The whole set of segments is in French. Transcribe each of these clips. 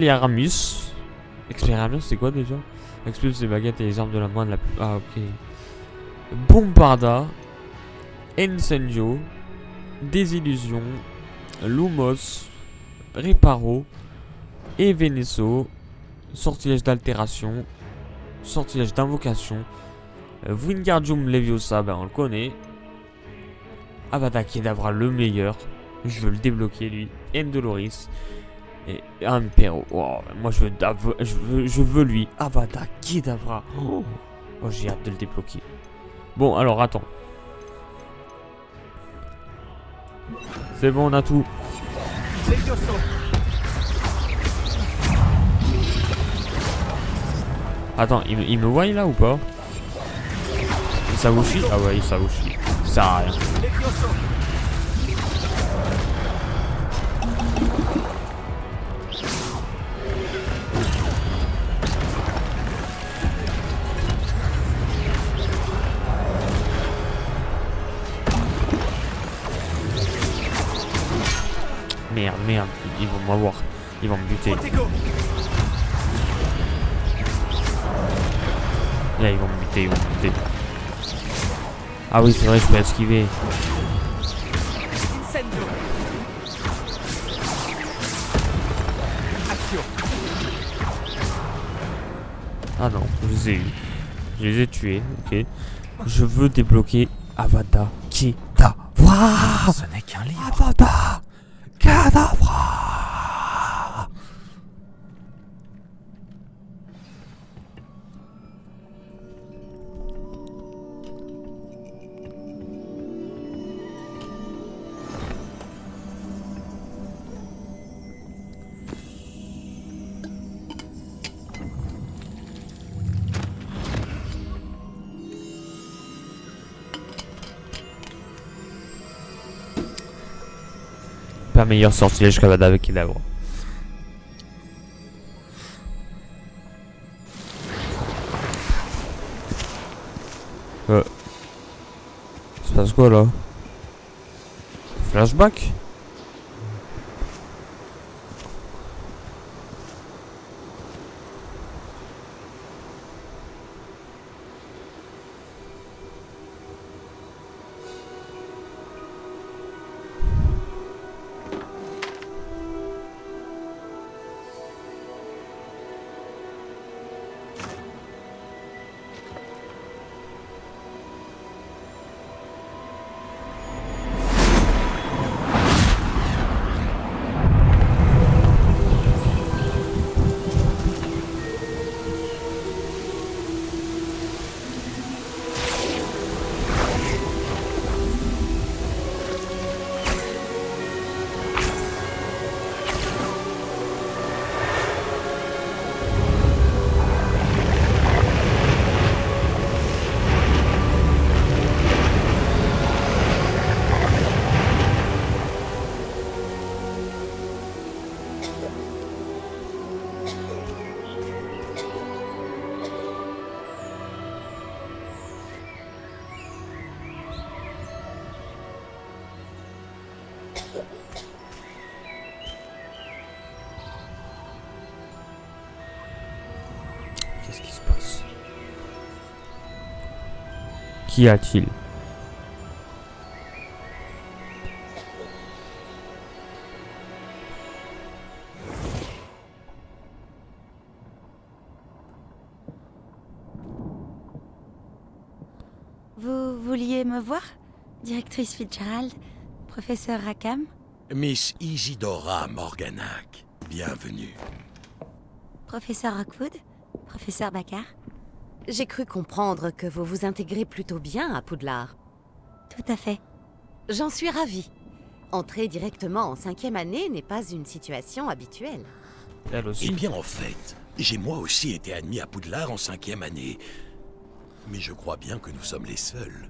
Expelliarmus. Expelliarmus, c'est quoi déjà? Expulse les baguettes et les armes de la main de la plus... Ah, ok. Bombarda. Incendio. Désillusion. Lumos. Reparo. Et Venesso. Sortilège d'altération. Sortilège d'invocation. Wingardium Leviosa, ben on le connaît. Avada Kedavra, le meilleur. Je veux le débloquer lui. Endoloris. Et Impero. Oh, moi je veux lui. Avada Kedavra. Oh, j'ai hâte de le débloquer. Bon, alors attends. C'est bon, on a tout. Attends, il me voit là ou pas? Il s'avouchit? Ah ouais, il s'avouchit. Ça sert à rien. Merde, ils vont m'avoir. Ils vont me buter. Là, ils vont me buter. Ah oui, c'est vrai, je peux esquiver. Ah non, je les ai eu. Je les ai tués, ok. Je veux débloquer Avada Kedavra. Ce n'est qu'un livre. Avada Kedavra. Pas meilleur sortilège qu'Avada avec Kedavra. Ça se passe quoi là? Flashback? Qu'est-ce qui se passe? Qu'y a-t-il? Vous vouliez me voir? Directrice Fitzgerald, professeur Rackham? Miss Isidora Morganac, bienvenue. Professeur Rockwood? Professeur Baccar? J'ai cru comprendre que vous vous intégrez plutôt bien à Poudlard. Tout à fait. J'en suis ravie. Entrer directement en 5e année n'est pas une situation habituelle. Elle aussi. Eh bien, en fait, j'ai moi aussi été admis à Poudlard en 5e année. Mais je crois bien que nous sommes les seuls.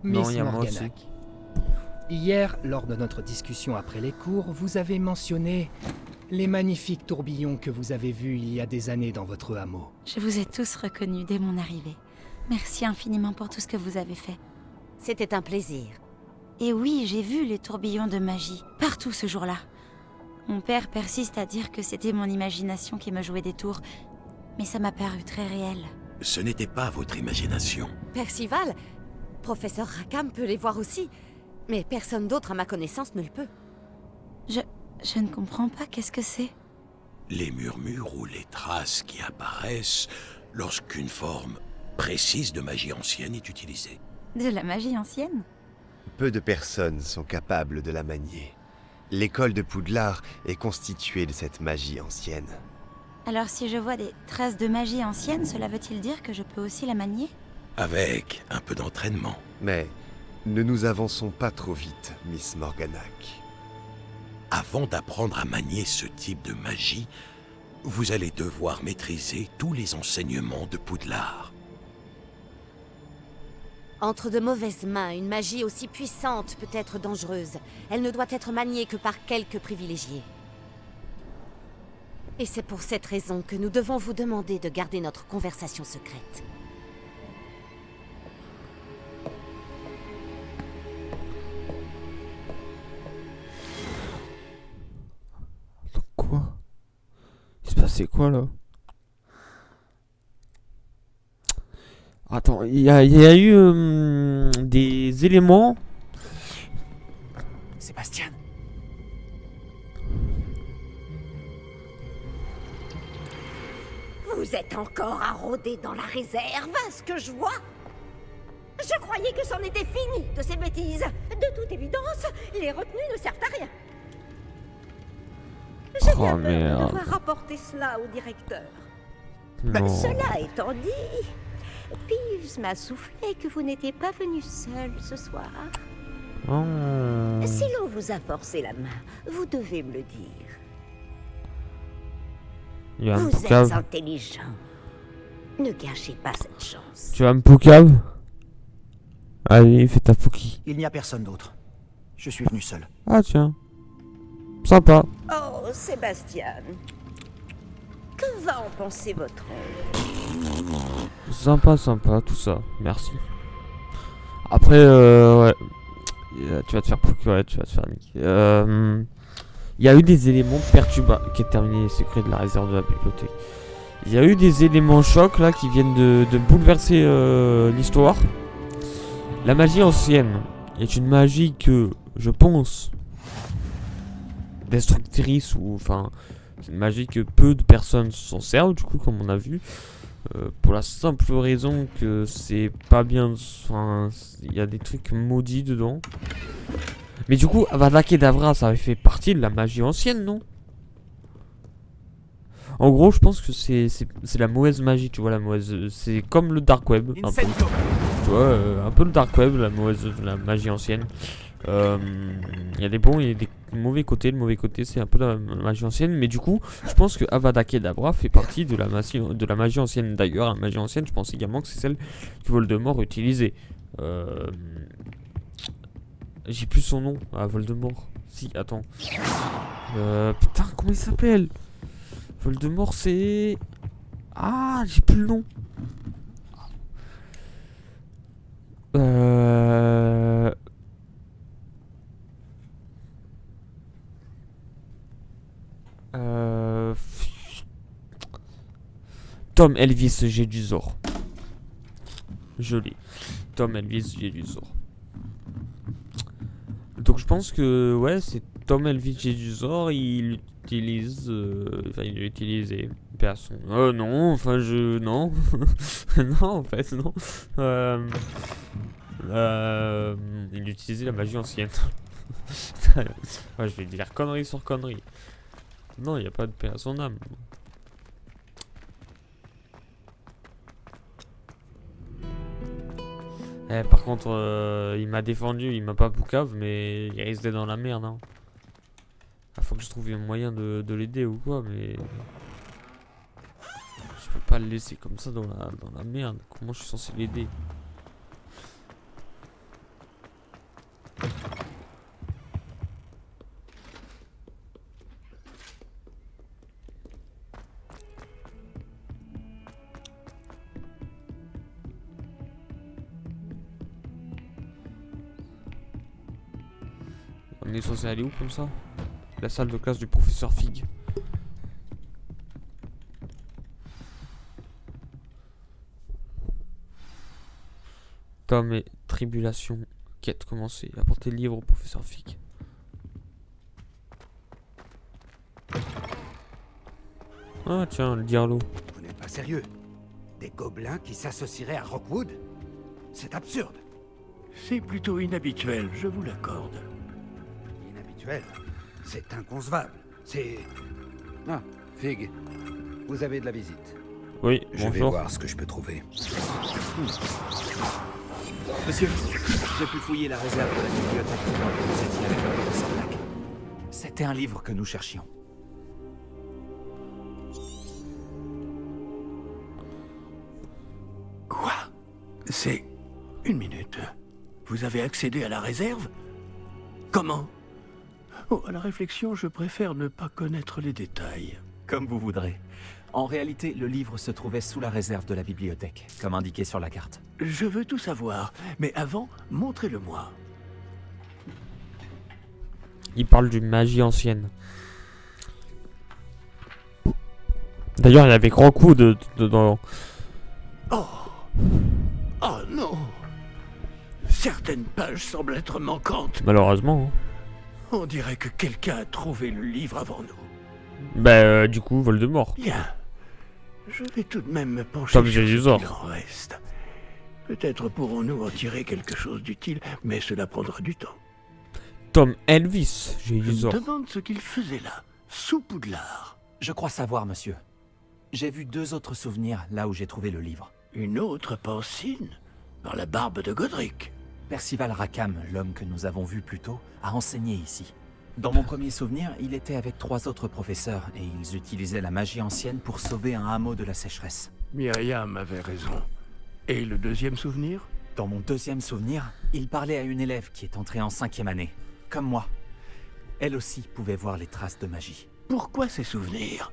Non, Miss il y a moi Morganac. Hier, lors de notre discussion après les cours, vous avez mentionné les magnifiques tourbillons que vous avez vus il y a des années dans votre hameau. Je vous ai tous reconnus dès mon arrivée. Merci infiniment pour tout ce que vous avez fait. C'était un plaisir. Et oui, j'ai vu les tourbillons de magie, partout ce jour-là. Mon père persiste à dire que c'était mon imagination qui me jouait des tours, mais ça m'a paru très réel. Ce n'était pas votre imagination. Percival, professeur Rackham peut les voir aussi, mais personne d'autre à ma connaissance ne le peut. Je ne comprends pas, qu'est-ce que c'est? Les murmures ou les traces qui apparaissent lorsqu'une forme précise de magie ancienne est utilisée. De la magie ancienne? Peu de personnes sont capables de la manier. L'école de Poudlard est constituée de cette magie ancienne. Alors si je vois des traces de magie ancienne, cela veut-il dire que je peux aussi la manier? Avec un peu d'entraînement. Mais ne nous avançons pas trop vite, Miss Morganac. Avant d'apprendre à manier ce type de magie, vous allez devoir maîtriser tous les enseignements de Poudlard. Entre de mauvaises mains, une magie aussi puissante peut être dangereuse. Elle ne doit être maniée que par quelques privilégiés. Et c'est pour cette raison que nous devons vous demander de garder notre conversation secrète. Quoi? Il se passait quoi là? Attends, il y a eu des éléments. Sébastien. Vous êtes encore à rôder dans la réserve, à ce que je vois. Je croyais que c'en était fini de ces bêtises. De toute évidence, les retenues ne servent à rien. J'ai Oh, bien peur de merde. devoir rapporter cela au directeur. Non. Cela étant dit, Peeves m'a soufflé que vous n'étiez pas venu seul ce soir. Oh. Si l'on vous a forcé la main, vous devez me le dire. Il y a un Vous êtes poucave. intelligent. Ne gâchez pas cette chance. Tu as un poucave? Allez, fais ta pouki. Il n'y a personne d'autre. Je suis venu seul. Ah tiens. Sympa. Oh, Sébastien. Que va en penser votre oncle? Sympa, tout ça. Merci. Après, ouais. Tu vas te faire pouki, ouais, tu vas te faire niquer. Il y a eu des éléments perturbants. Qui est terminé les secrets de la réserve de la bibliothèque. Il y a eu des éléments chocs là qui viennent de bouleverser l'histoire. La magie ancienne est une magie que, je pense, destructrice ou enfin, c'est une magie que peu de personnes s'en servent du coup, comme on a vu, pour la simple raison que c'est pas bien. Enfin, il y a des trucs maudits dedans. Mais du coup, Avada Kedavra, ça avait fait partie de la magie ancienne, non? En gros, je pense que c'est la mauvaise magie, tu vois, la mauvaise. C'est comme le dark web, un peu. Tu vois, un peu le dark web, la magie ancienne. Il y a des bons et des mauvais côtés. Le mauvais côté, c'est un peu la magie ancienne. Mais du coup, je pense que Avada Kedavra fait partie de la magie ancienne. D'ailleurs, la magie ancienne, je pense également que c'est celle que Voldemort utilisait. J'ai plus son nom. Ah, Voldemort. Si, attends. Putain, comment il s'appelle? Voldemort, c'est... Ah, j'ai plus le nom. Tom Elvis Jedusor. Joli. Tom Elvis Jedusor. Donc je pense que ouais, c'est Tom Elvis Jedusor, il utilise enfin il utilisait personne. Non, enfin je non. Non, en fait non. Il utilisait la magie ancienne. Ouais, je vais dire connerie sur connerie. Non, il n'y a pas de paix à son âme. Par contre, il m'a défendu, il m'a pas poucave, mais il risque d'être dans la merde. Hein. Ah, faut que je trouve un moyen de l'aider ou quoi, mais... Je peux pas le laisser comme ça dans la merde. Comment je suis censé l'aider? On est censé aller où comme ça? La salle de classe du professeur Fig. Tom et tribulation. Quête commencée. Apportez le livre au professeur Fig. Ah tiens, le dialogue. Vous n'êtes pas sérieux? Des gobelins qui s'associeraient à Rockwood? C'est absurde. C'est plutôt inhabituel, je vous l'accorde. Inhabituel. C'est inconcevable. C'est... Ah, Fig, vous avez de la visite. Oui, Je vais bonjour. voir ce que je peux trouver. Monsieur, j'ai pu fouiller la réserve de la bibliothèque pendant que vous étiez avec le professeur Black. C'était un livre que nous cherchions. Quoi? C'est... Une minute. Vous avez accédé à la réserve? Comment? Oh, à la réflexion, je préfère ne pas connaître les détails. Comme vous voudrez. En réalité, le livre se trouvait sous la réserve de la bibliothèque, comme indiqué sur la carte. Je veux tout savoir, mais avant, montrez-le-moi. Il parle d'une magie ancienne. D'ailleurs, il y avait grand coup dans... Oh! Oh non! Certaines pages semblent être manquantes. Malheureusement. Hein. On dirait que quelqu'un a trouvé le livre avant nous. Bah, du coup, Voldemort. Bien. Je vais tout de même me pencher Tom sur ce Jésus-Sort. qu'il en reste. Peut-être pourrons-nous en tirer quelque chose d'utile, mais cela prendra du temps. Tom Elvis, j'ai Je eu me demande ce qu'il faisait là, sous Poudlard. Je crois savoir, monsieur. J'ai vu 2 autres souvenirs là où j'ai trouvé le livre. Une autre pancine dans la barbe de Godric. Percival Rackham, l'homme que nous avons vu plus tôt, a enseigné ici. Dans mon premier souvenir, il était avec 3 autres professeurs et ils utilisaient la magie ancienne pour sauver un hameau de la sécheresse. Myriam avait raison. Et le deuxième souvenir? Dans mon deuxième souvenir, il parlait à une élève qui est entrée en 5e année, comme moi. Elle aussi pouvait voir les traces de magie. Pourquoi ces souvenirs?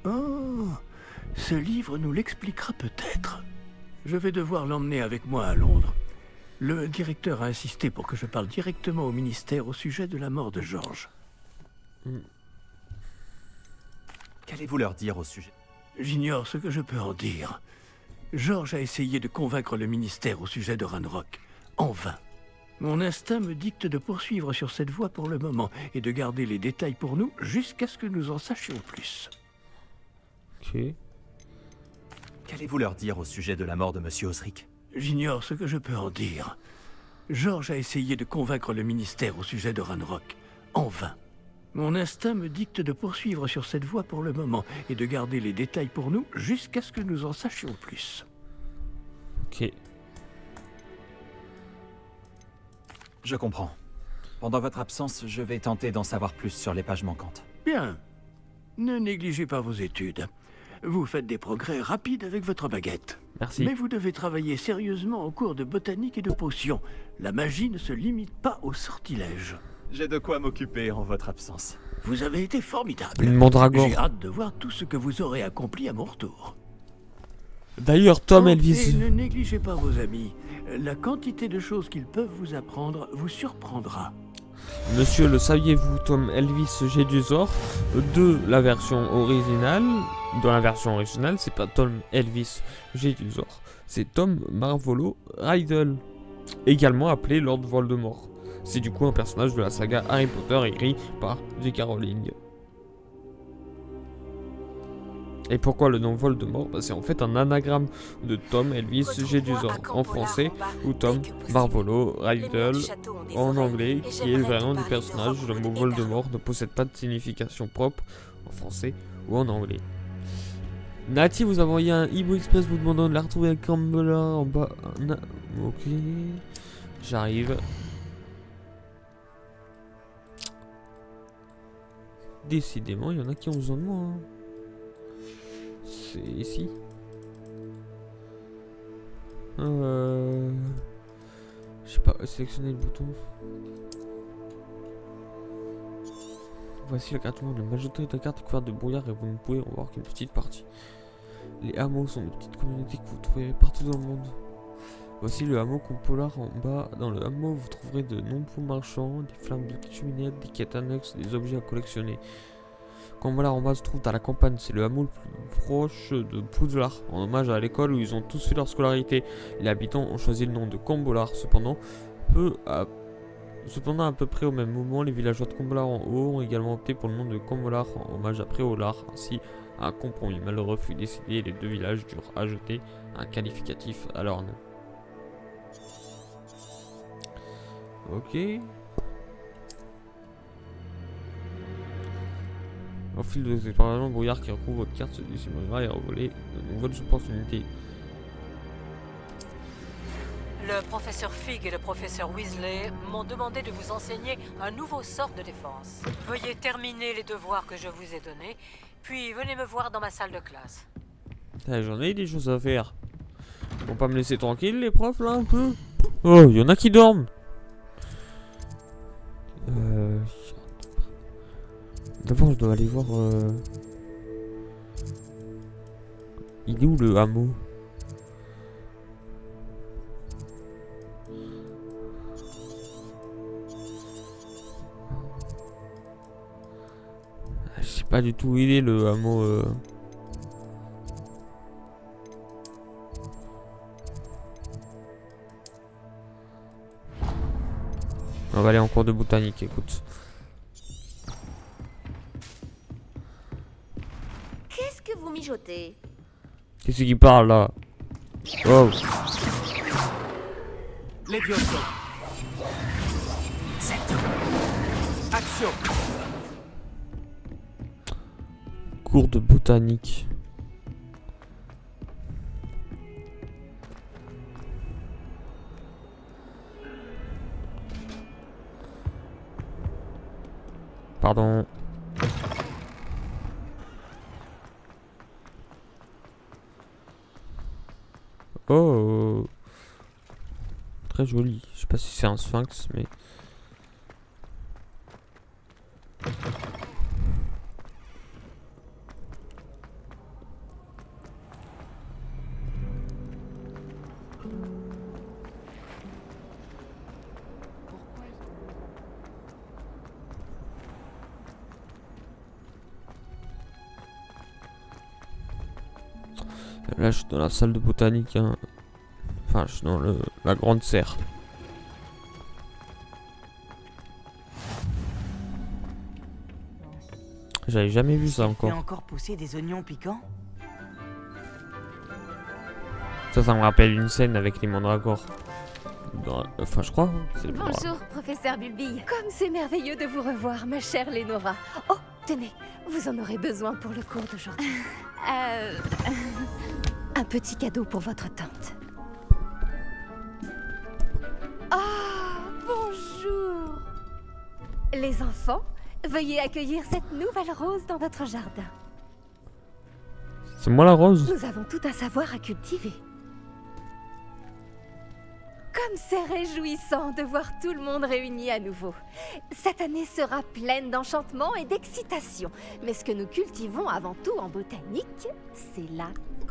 Oh, ce livre nous l'expliquera peut-être. Je vais devoir l'emmener avec moi à Londres. Le directeur a insisté pour que je parle directement au ministère au sujet de la mort de George. Qu'allez-vous leur dire au sujet? J'ignore ce que je peux en dire. George a essayé de convaincre le ministère au sujet de Ranrock. En vain. Mon instinct me dicte de poursuivre sur cette voie pour le moment et de garder les détails pour nous jusqu'à ce que nous en sachions plus. Ok. Qu'allez-vous leur dire au sujet de la mort de Monsieur Osric? J'ignore ce que je peux en dire. George a essayé de convaincre le ministère au sujet de Ranrock. En vain. Mon instinct me dicte de poursuivre sur cette voie pour le moment et de garder les détails pour nous jusqu'à ce que nous en sachions plus. Ok. Je comprends. Pendant votre absence, je vais tenter d'en savoir plus sur les pages manquantes. Bien. Ne négligez pas vos études. Vous faites des progrès rapides avec votre baguette. Merci. Mais vous devez travailler sérieusement en cours de botanique et de potions. La magie ne se limite pas au sortilège. J'ai de quoi m'occuper en votre absence. Vous avez été formidable. Une mandragore. J'ai hâte de voir tout ce que vous aurez accompli à mon retour. D'ailleurs, Tom Oh, Elvis. Et ne négligez pas vos amis. La quantité de choses qu'ils peuvent vous apprendre vous surprendra. Monsieur, le saviez-vous, Tom Elvis Jedusor de la version originale. Dans la version originale, c'est pas Tom Elvis Jedusor, c'est Tom Marvolo Riddle, également appelé Lord Voldemort. C'est du coup un personnage de la saga Harry Potter écrit par J.K. Rowling. Et pourquoi le nom Voldemort? C'est en fait un anagramme de Tom Elvis Jedusor en français ou Tom Marvolo Riddle en anglais, qui est le vrai nom du personnage. Le mot Voldemort ne possède pas de signification propre en français ou en anglais. Nati vous a envoyé un Ebo Express vous demandant de la retrouver à Campbell en bas. Ok, j'arrive. Décidément, il y en a qui ont besoin de moi. Hein. C'est ici. Je sais pas, sélectionner le bouton. Voici la carte du monde. La majorité de la carte est couverte de brouillard et vous ne pouvez en voir qu'une petite partie. Les hameaux sont de petites communautés que vous trouvez partout dans le monde. Voici le hameau Compolar en bas. Dans le hameau, vous trouverez de nombreux marchands, des flammes de cheminée, des quêtes annexes, des objets à collectionner. Compolar en bas se trouve à la campagne. C'est le hameau le plus proche de Poudlard, en hommage à l'école où ils ont tous fait leur scolarité. Les habitants ont choisi le nom de Compolar. Cependant, à peu près au même moment, les villageois de Compolar en haut ont également opté pour le nom de Compolar en hommage à Préolard. Ainsi, un compromis malheureux fut décidé et les deux villages durent ajouter un qualificatif à leur nom. Ok. Au fil de ces parallèles, brouillard qui recouvre votre carte se dissimulera et revoler de nouvelles opportunités. Le professeur Fig et le professeur Weasley m'ont demandé de vous enseigner un nouveau sort de défense. Veuillez terminer les devoirs que je vous ai donnés, puis venez me voir dans ma salle de classe. J'en ai des choses à faire. Vont pas me laisser tranquille les profs là un peu? Oh, il y en a qui dorment. D'abord je dois aller voir il est où le hameau? Je sais pas du tout où il est le hameau On va aller en cours de botanique, écoute. Qu'est-ce que vous mijotez? Qu'est-ce qui parle là? Oh. Lévioso. Action. Cours de botanique. Pardon. Oh. Très joli. Je sais pas si c'est un sphinx, mais... Là, je suis dans la salle de botanique. Hein. Enfin, je suis dans la grande serre. J'avais jamais vu ça encore. Encore pousser des oignons piquants? Ça me rappelle une scène avec les mandragores. Enfin, je crois. Bonjour, professeur Bulbille. Comme c'est merveilleux de vous revoir, ma chère Lénora. Oh, tenez, vous en aurez besoin pour le cours d'aujourd'hui. Un petit cadeau pour votre tante. Ah, bonjour. Les enfants, veuillez accueillir cette nouvelle rose dans notre jardin. C'est moi la rose? Nous avons tout un savoir à cultiver. Comme c'est réjouissant de voir tout le monde réuni à nouveau. Cette année sera pleine d'enchantements et d'excitation. Mais ce que nous cultivons avant tout en botanique, c'est la